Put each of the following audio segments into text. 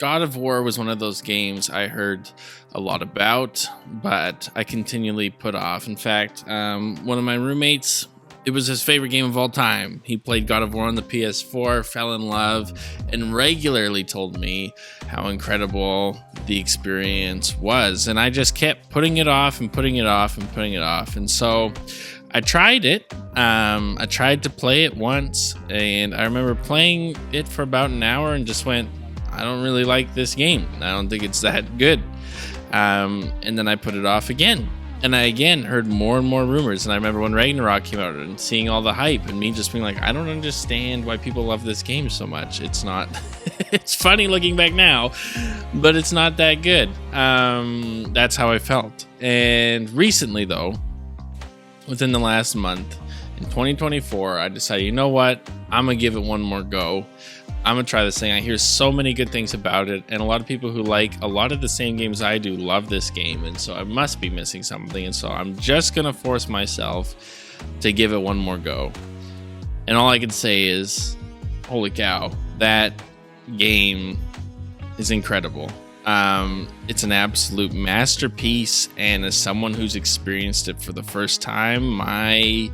God of War was one of those games I heard a lot about, but I continually put off. In fact, one of my roommates, it was his favorite game of all time. He played God of War on the PS4, fell in love, and regularly told me how incredible the experience was. And I just kept putting it off and putting it off and putting it off. And so I tried it. I tried to play it once, and I remember playing it for about an hour and just went, I don't really like this game. I don't think it's that good. And then I put it off again. And I again heard more and more rumors. And I remember when Ragnarok came out and seeing all the hype and me just being like, I don't understand why people love this game so much. It's not, it's funny looking back now, but it's not that good. That's how I felt. And recently though, within the last month, in 2024, I decided, you know what? I'm going to give it one more go. I'm going to try this thing. I hear so many good things about it, and a lot of people who like a lot of the same games I do love this game, and so I must be missing something, and so I'm just going to force myself to give it one more go. And all I can say is, holy cow, that game is incredible. It's an absolute masterpiece, and as someone who's experienced it for the first time, my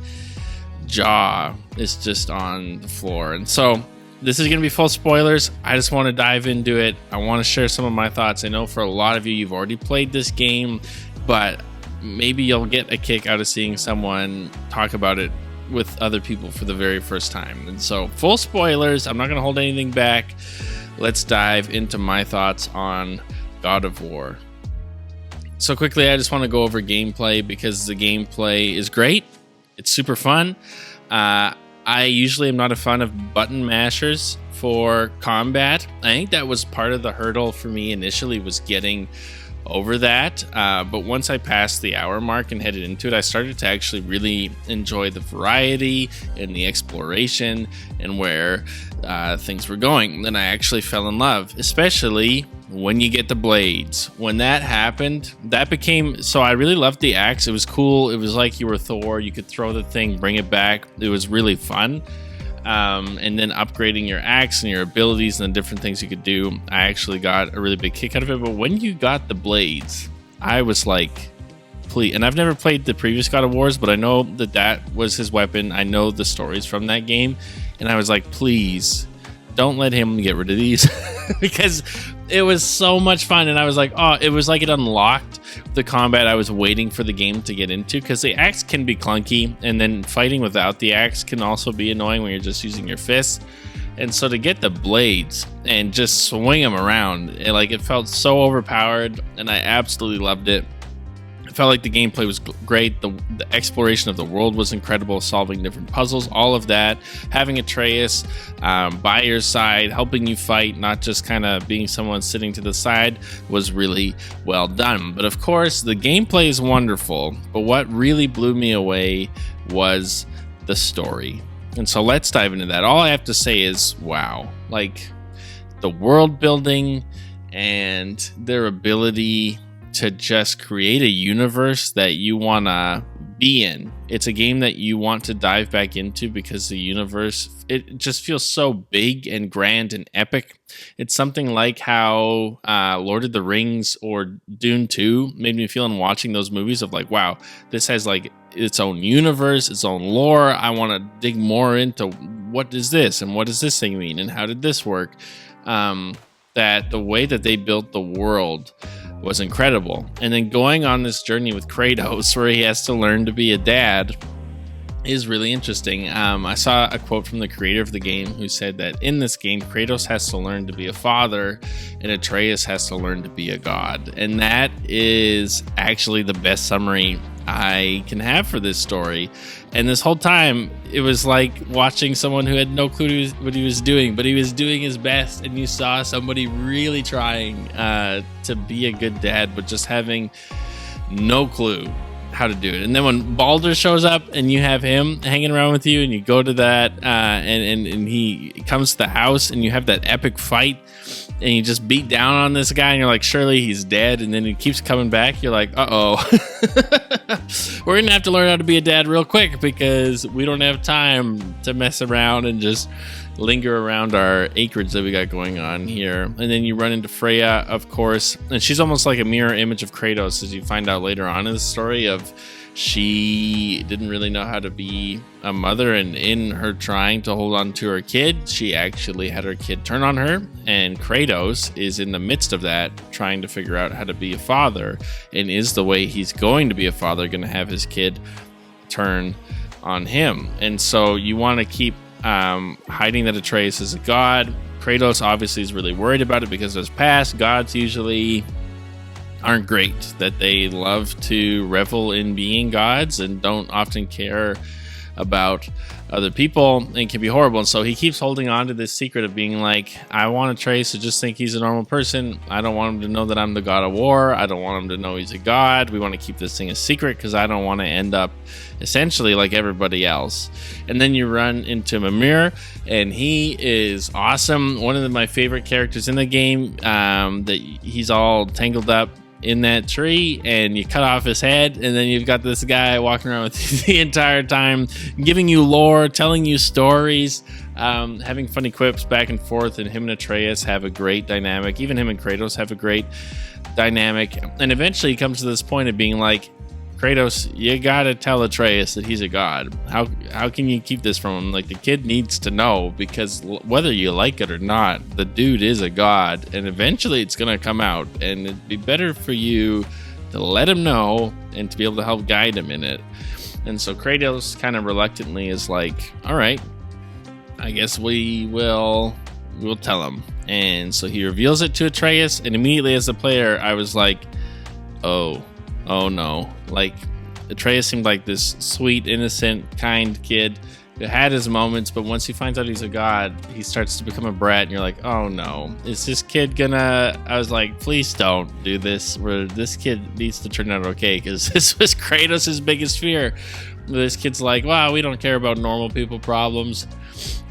jaw is just on the floor. And so this is going to be full spoilers. I just want to dive into it. I want to share some of my thoughts. I know for a lot of you, you've already played this game, but maybe you'll get a kick out of seeing someone talk about it with other people for the very first time. And so full spoilers. I'm not going to hold anything back. Let's dive into my thoughts on God of War. So quickly, I just want to go over gameplay because the gameplay is great. It's super fun. I usually am not a fan of button mashers for combat. I think that was part of the hurdle for me initially, was getting over that. But once I passed the hour mark and headed into it, I started to actually really enjoy the variety and the exploration and where things were going. Then I actually fell in love, especially when you get the blades. When that happened, that became, so I really loved the axe. It was cool. It was like you were Thor. You could throw the thing, bring it back. It was really fun. And then upgrading your axe and your abilities and the different things you could do, I actually got a really big kick out of it. But when you got the blades, I was like, please. And I've never played the previous God of Wars, but I know that that was his weapon. I know the stories from that game. And I was like, please don't let him get rid of these because it was so much fun. And I was like, oh, it was like it unlocked the combat I was waiting for the game to get into, because the axe can be clunky, and then fighting without the axe can also be annoying when you're just using your fists. And so to get the blades and just swing them around, it felt so overpowered, and I absolutely loved it. I felt like the gameplay was great. The exploration of the world was incredible, solving different puzzles, all of that. Having Atreus by your side, helping you fight, not just kind of being someone sitting to the side, was really well done. But of course, the gameplay is wonderful, but what really blew me away was the story. And so let's dive into that. All I have to say is, wow. Like, the world building and their ability to just create a universe that you want to be in. It's a game that you want to dive back into because the universe, it just feels so big and grand and epic. It's something like how Lord of the Rings or Dune 2 made me feel in watching those movies of like, wow, this has like its own universe, its own lore. I want to dig more into what is this and what does this thing mean and how did this work? That the way that they built the world was incredible. And then going on this journey with Kratos where he has to learn to be a dad is really interesting. I saw a quote from the creator of the game who said that in this game, Kratos has to learn to be a father and Atreus has to learn to be a god. And that is actually the best summary I can have for this story. And this whole time, it was like watching someone who had no clue what he was doing, but he was doing his best, and you saw somebody really trying to be a good dad, but just having no clue how to do it. And then when Baldur shows up and you have him hanging around with you and you go to that and he comes to the house and you have that epic fight and you just beat down on this guy and you're like, surely he's dead. And then he keeps coming back. You're like, uh-oh. We're going to have to learn how to be a dad real quick because we don't have time to mess around and just, linger around our acreage that we got going on here. And then you run into Freya, of course, and she's almost like a mirror image of Kratos, as you find out later on in the story. Of she didn't really know how to be a mother, and in her trying to hold on to her kid, she actually had her kid turn on her, and Kratos is in the midst of that, trying to figure out how to be a father, and is the way he's going to be a father going to have his kid turn on him. And so you want to keep hiding that Atreus is a god. Kratos obviously is really worried about it because of his past. Gods usually aren't great, that they love to revel in being gods and don't often care about other people, and can be horrible. And so he keeps holding on to this secret of being like, I want Atreus to just think he's a normal person. I don't want him to know that I'm the god of war. I don't want him to know he's a god. We want to keep this thing a secret because I don't want to end up essentially like everybody else. And then you run into Mimir, and he is awesome. One of my favorite characters in the game, that he's all tangled up in that tree, and you cut off his head, and then you've got this guy walking around with you the entire time, giving you lore, telling you stories, having funny quips back and forth. And him and Atreus have a great dynamic. Even him and Kratos have a great dynamic. And eventually he comes to this point of being like, Kratos, you gotta tell Atreus that he's a god. How can you keep this from him? Like, the kid needs to know, because whether you like it or not, the dude is a god, and eventually it's gonna come out, and it'd be better for you to let him know and to be able to help guide him in it. And so Kratos kind of reluctantly is like, all right, I guess we'll tell him. And so he reveals it to Atreus, and immediately as a player, I was like, oh no. Like, Atreus seemed like this sweet, innocent, kind kid who had his moments, but once he finds out he's a god, he starts to become a brat, and you're like, oh no, is this kid gonna... I was like, please don't do this, where this kid needs to turn out okay, because this was Kratos' biggest fear. This kid's like, wow, we don't care about normal people problems.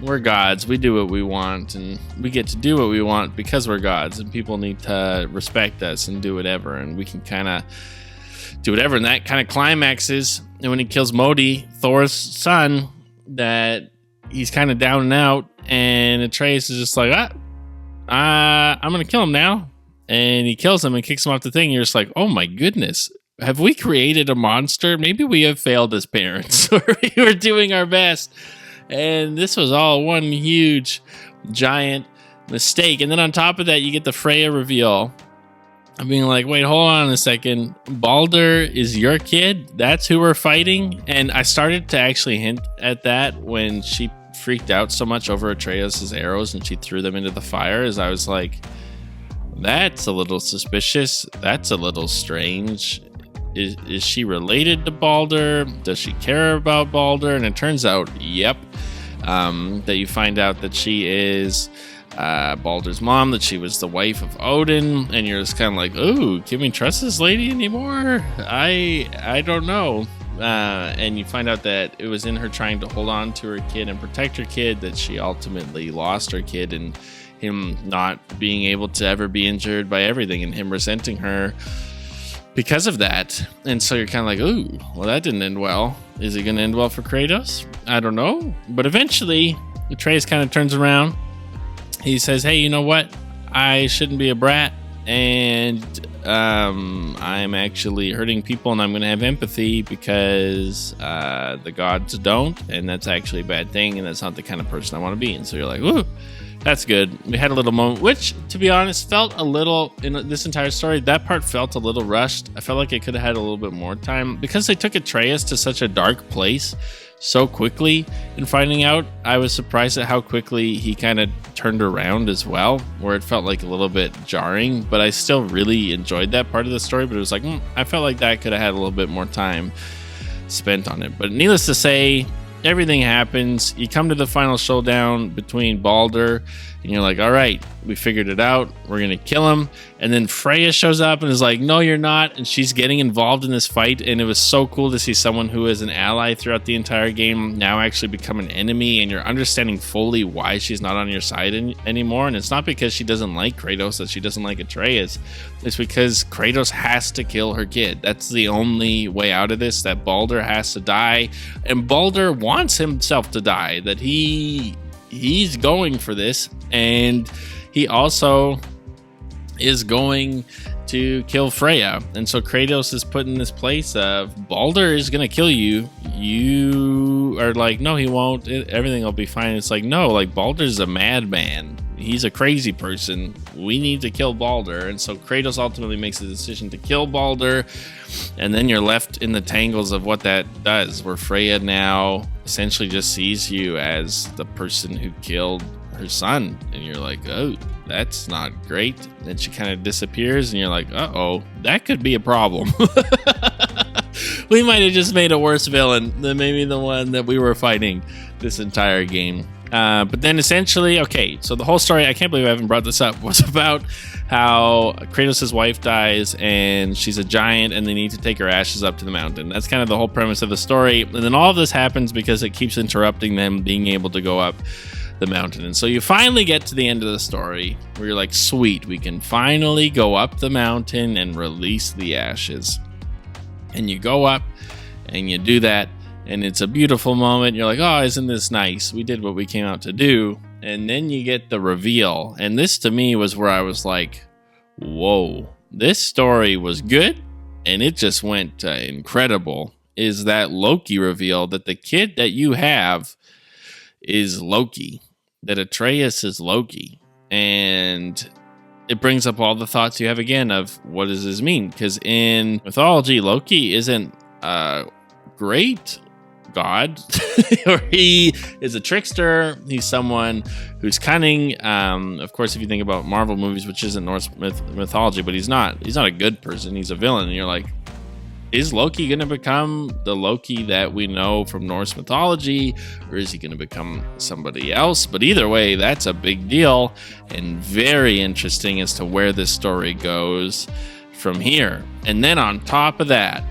We're gods. We do what we want, and we get to do what we want because we're gods, and people need to respect us and do whatever, and we can kind of do whatever. And that kind of climaxes, and when he kills Modi, Thor's son, that he's kind of down and out, and Atreus is just like, I'm gonna kill him now. And he kills him and kicks him off the thing. You're just like, oh my goodness, have we created a monster? Maybe we have failed as parents. We were doing our best, and this was all one huge giant mistake. And then on top of that, you get the Freya reveal. I'm being like, wait, hold on a second. Baldur is your kid? That's who we're fighting? And I started to actually hint at that when she freaked out so much over Atreus' arrows and she threw them into the fire, as I was like, that's a little suspicious. That's a little strange. Is she related to Baldur? Does she care about Baldur? And it turns out, yep, that you find out that she is Baldur's mom, that she was the wife of Odin, and you're just kind of like, ooh, can we trust this lady anymore? I don't know. And you find out that it was in her trying to hold on to her kid and protect her kid that she ultimately lost her kid, and him not being able to ever be injured by everything, and him resenting her because of that. And so you're kind of like, ooh, well, that didn't end well. Is it going to end well for Kratos? I don't know. But eventually, Atreus kind of turns around. He says, hey, you know what? I shouldn't be a brat, and I'm actually hurting people, and I'm going to have empathy because the gods don't, and that's actually a bad thing, and that's not the kind of person I want to be. And so you're like, ooh, that's good. We had a little moment, which, to be honest, felt a little, in this entire story, that part felt a little rushed. I felt like it could have had a little bit more time, because they took Atreus to such a dark place so quickly in finding out. I was surprised at how quickly he kind of turned around as well, where it felt like a little bit jarring, but I still really enjoyed that part of the story. But it was like, I felt like that could have had a little bit more time spent on it. But needless to say, everything happens. You come to the final showdown between Baldur, and you're like, all right, we figured it out. We're going to kill him. And then Freya shows up and is like, no, you're not. And she's getting involved in this fight. And it was so cool to see someone who is an ally throughout the entire game now actually become an enemy. And you're understanding fully why she's not on your side anymore. And it's not because she doesn't like Kratos, that she doesn't like Atreus. It's because Kratos has to kill her kid. That's the only way out of this, that Baldur has to die. And Baldur wants himself to die, that he he's going for this, and he also is going to kill Freya. And so Kratos is put in this place of Baldur is gonna kill you. You are like, no, he won't. Everything will be fine. It's like, no, like Baldur's a madman. He's a crazy person. We need to kill Baldur. And so Kratos ultimately makes the decision to kill Baldur. And then you're left in the tangles of what that does, where Freya now essentially just sees you as the person who killed her son. And you're like, oh, that's not great. Then she kind of disappears and you're like, uh-oh, that could be a problem. We might have just made a worse villain than maybe the one that we were fighting this entire game. But then essentially, okay, so the whole story, I can't believe I haven't brought this up, was about how Kratos' wife dies and she's a giant and they need to take her ashes up to the mountain. That's kind of the whole premise of the story. And then all of this happens because it keeps interrupting them being able to go up the mountain. And so you finally get to the end of the story where you're like, sweet, we can finally go up the mountain and release the ashes. And you go up and you do that. And it's a beautiful moment. You're like, oh, isn't this nice? We did what we came out to do. And then you get the reveal. And this to me was where I was like, whoa, this story was good. And it just went incredible. Is that Loki reveal that the kid that you have is Loki. That Atreus is Loki. And it brings up all the thoughts you have again of what does this mean? Because in mythology, Loki isn't great god, or he is a trickster. He's someone who's cunning. Of course, if you think about Marvel movies, which isn't Norse mythology, but he's not a good person. He's a villain. And you're like, is Loki going to become the Loki that we know from Norse mythology, or is he going to become somebody else? But either way, that's a big deal and very interesting as to where this story goes from here. And then on top of that,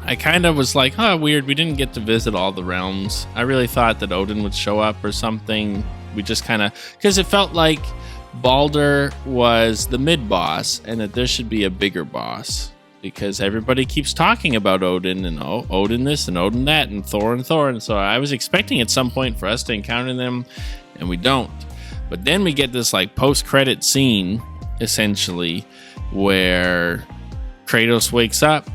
I kind of was like, oh, weird, we didn't get to visit all the realms. I really thought that Odin would show up or something. We just kind of, because it felt like Baldur was the mid-boss and that there should be a bigger boss. Because everybody keeps talking about Odin and Odin this and Odin that and Thor. And so I was expecting at some point for us to encounter them, and we don't. But then we get this like post-credit scene, essentially, where Kratos wakes up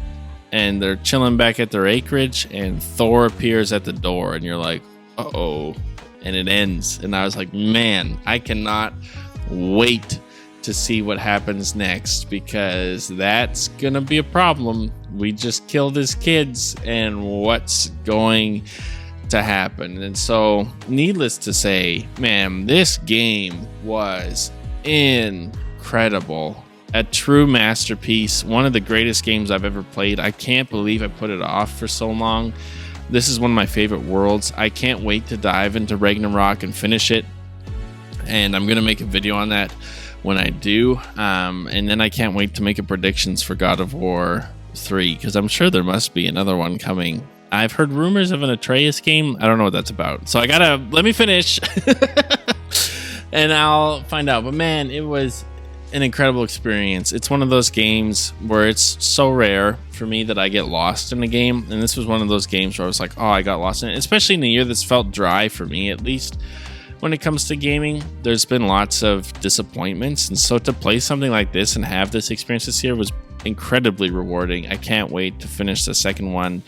and they're chilling back at their acreage and Thor appears at the door and you're like, uh-oh. And it ends. And I was like, man, I cannot wait to see what happens next, because that's gonna be a problem. We just killed his kids and what's going to happen? And so needless to say, man, this game was incredible. A true masterpiece, one of the greatest games I've ever played. I can't believe I put it off for so long. This is one of my favorite worlds. I can't wait to dive into Ragnarok and finish it, and I'm gonna make a video on that when I do, and then I can't wait to make a predictions for God of War 3, because I'm sure there must be another one coming. I've heard rumors of an Atreus game. I don't know what that's about, so I gotta let me finish and I'll find out. But man, it was an incredible experience. It's one of those games where it's so rare for me that I get lost in a game, and this was one of those games where I was like, oh, I got lost in it, especially in a year that's felt dry for me, at least when it comes to gaming. There's been lots of disappointments, and so to play something like this and have this experience this year was incredibly rewarding. I can't wait to finish the second one.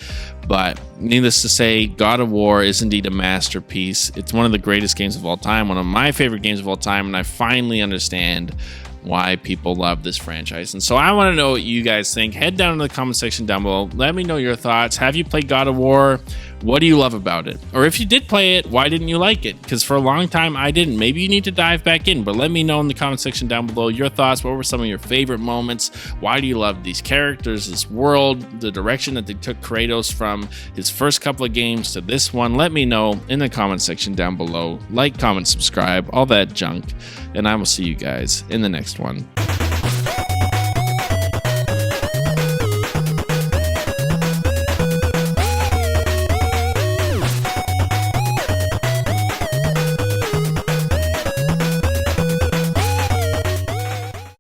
But needless to say, God of War is indeed a masterpiece. It's one of the greatest games of all time, one of my favorite games of all time, and I finally understand why people love this franchise. And so I want to know what you guys think. Head down in the comment section down below. Let me know your thoughts. Have you played God of War? What do you love about it? Or if you did play it, why didn't you like it? Because for a long time I didn't. Maybe you need to dive back in, but let me know in the comment section down below your thoughts. What were some of your favorite moments? Why do you love these characters, this world, the direction that they took Kratos from his first couple of games to this one? Let me know in the comment section down below. Like, comment, subscribe, all that junk, and I will see you guys in the next one.